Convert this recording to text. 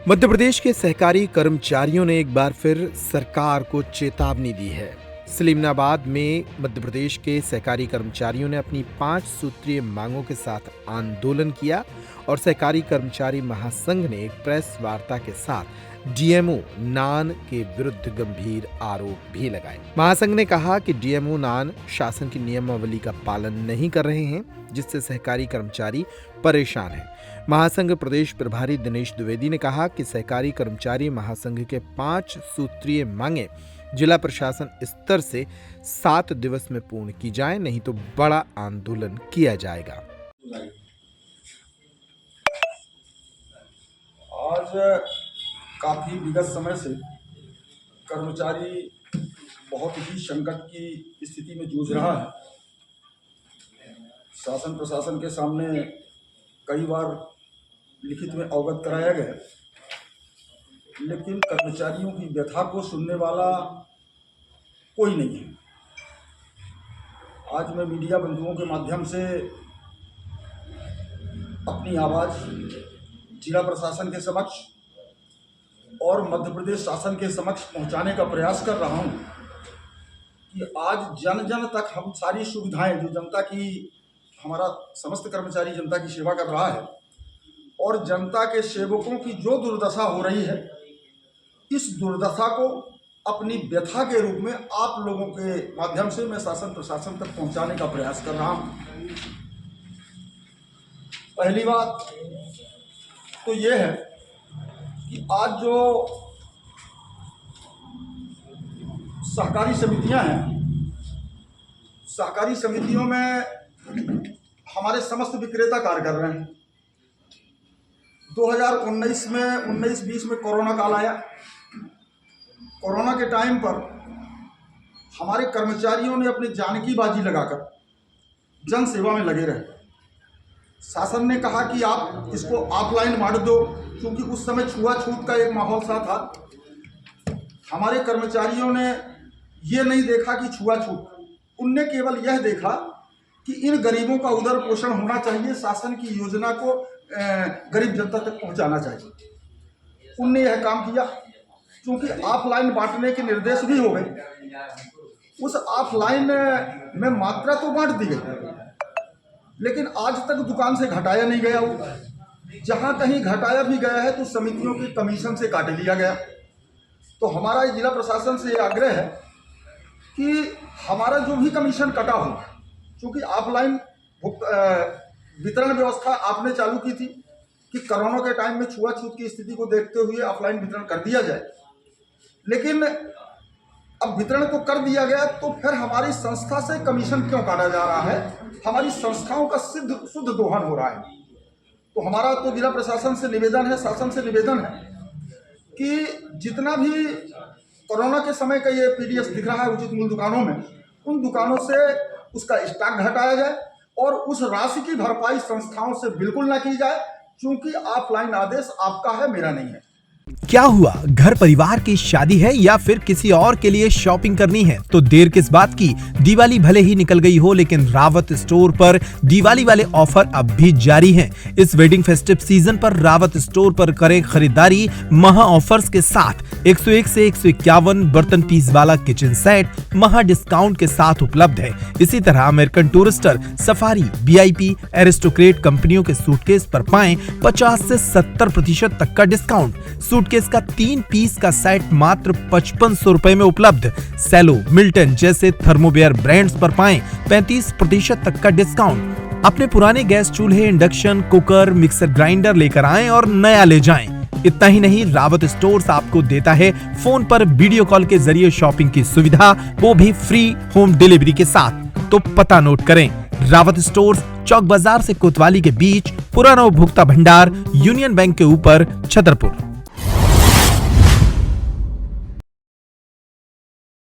मध्य प्रदेश के सहकारी कर्मचारियों ने एक बार फिर सरकार को चेतावनी दी है। सलीमनाबाद में मध्य प्रदेश के सहकारी कर्मचारियों ने अपनी 5 सूत्रीय मांगों के साथ आंदोलन किया और सहकारी कर्मचारी महासंघ ने एक प्रेस वार्ता के साथ डीएमओ नान के विरुद्ध गंभीर आरोप भी लगाए। महासंघ ने कहा कि डीएमओ नान शासन की नियमावली का पालन नहीं कर रहे हैं, जिससे सहकारी कर्मचारी परेशान हैं। महासंघ प्रदेश प्रभारी दिनेश द्विवेदी ने कहा कि सहकारी कर्मचारी महासंघ के 5 सूत्रीय मांगे जिला प्रशासन स्तर से 7 दिवस में पूर्ण की जाए, नहीं तो बड़ा आंदोलन किया जाएगा। आज काफी विगत समय से कर्मचारी बहुत ही संकट की स्थिति में जूझ रहा है। शासन प्रशासन के सामने कई बार लिखित में अवगत कराया गया, लेकिन कर्मचारियों की व्यथा को सुनने वाला कोई नहीं है। आज मैं मीडिया बंधुओं के माध्यम से अपनी आवाज़ जिला प्रशासन के समक्ष और मध्य प्रदेश शासन के समक्ष पहुंचाने का प्रयास कर रहा हूं कि आज जन जन तक हम सारी सुविधाएं जो जनता की, हमारा समस्त कर्मचारी जनता की सेवा कर रहा है और जनता के सेवकों की जो दुर्दशा हो रही है, इस दुर्दशा को अपनी व्यथा के रूप में आप लोगों के माध्यम से मैं शासन प्रशासन तक पहुंचाने का प्रयास कर रहा हूं। पहली बात तो ये है कि आज जो सहकारी समितियां हैं, सहकारी समितियों में हमारे समस्त विक्रेता कार्य कर रहे हैं। 2019 में 19-20 में कोरोना काल आया। कोरोना के टाइम पर हमारे कर्मचारियों ने अपनी जान की बाजी लगाकर जन सेवा में लगे रहे। शासन ने कहा कि आप इसको ऑफलाइन बांट दो, क्योंकि उस समय छुआछूत का एक माहौल सा था। हमारे कर्मचारियों ने ये नहीं देखा कि छुआछूत, उनने केवल यह देखा कि इन गरीबों का उदर पोषण होना चाहिए, शासन की योजना को गरीब जनता तक पहुंचाना चाहिए। उनने यह काम किया। क्योंकि ऑफलाइन बांटने के निर्देश भी हो गए, उस ऑफलाइन में मात्रा तो बांट दी गई, लेकिन आज तक दुकान से घटाया नहीं गया। वो जहां कहीं घटाया भी गया है तो समितियों के कमीशन से काट लिया गया। तो हमारा जिला प्रशासन से यह आग्रह है कि हमारा जो भी कमीशन कटा हो, क्योंकि ऑफलाइन वितरण व्यवस्था आपने चालू की थी कि कोरोना के टाइम में छुआछूत की स्थिति को देखते हुए ऑफलाइन वितरण कर दिया जाए, लेकिन अब वितरण तो कर दिया गया तो फिर हमारी संस्था से कमीशन क्यों काटा जा रहा है? हमारी संस्थाओं का शुद्ध दोहन हो रहा है। तो हमारा तो जिला प्रशासन से निवेदन है, शासन से निवेदन है कि जितना भी कोरोना के समय का ये पीडीएस दिख रहा है उचित मूल्य दुकानों में, उन दुकानों से उसका स्टॉक घटाया जाए और उस राशि की भरपाई संस्थाओं से बिल्कुल ना की जाए, क्योंकि ऑफलाइन आदेश आपका है, मेरा नहीं है। क्या हुआ, घर परिवार की शादी है या फिर किसी और के लिए शॉपिंग करनी है तो देर किस बात की। दिवाली भले ही निकल गई हो, लेकिन रावत स्टोर पर दिवाली वाले ऑफर अब भी जारी हैं। इस वेडिंग फेस्टिव सीजन पर रावत स्टोर पर करें खरीदारी महा ऑफर्स के साथ। 101 से 151 बर्तन पीस वाला किचन सेट महा डिस्काउंट के साथ उपलब्ध है। इसी तरह American Tourister, Safari, VIP, Aristocrat कंपनियों के सूटकेस पर पाएं 50 से 70% तक का डिस्काउंट। सूटकेस का 3 पीस का सेट मात्र 5500 रुपए में उपलब्ध। सेलो, मिल्टन जैसे थर्मोवेयर ब्रांड्स पर पाएं 35% तक का डिस्काउंट। अपने पुराने गैस चूल्हे, इंडक्शन कुकर, मिक्सर ग्राइंडर लेकर आएं और नया ले जाएं। इतना ही नहीं, रावत स्टोर्स आपको देता है फोन पर वीडियो कॉल के जरिए शॉपिंग की सुविधा, वो भी फ्री होम डिलीवरी के साथ। तो पता नोट करें, रावत स्टोर्स, चौक बाजार से कोतवाली के बीच, पुराना उपभोक्ता भंडार, यूनियन बैंक के ऊपर, छतरपुर।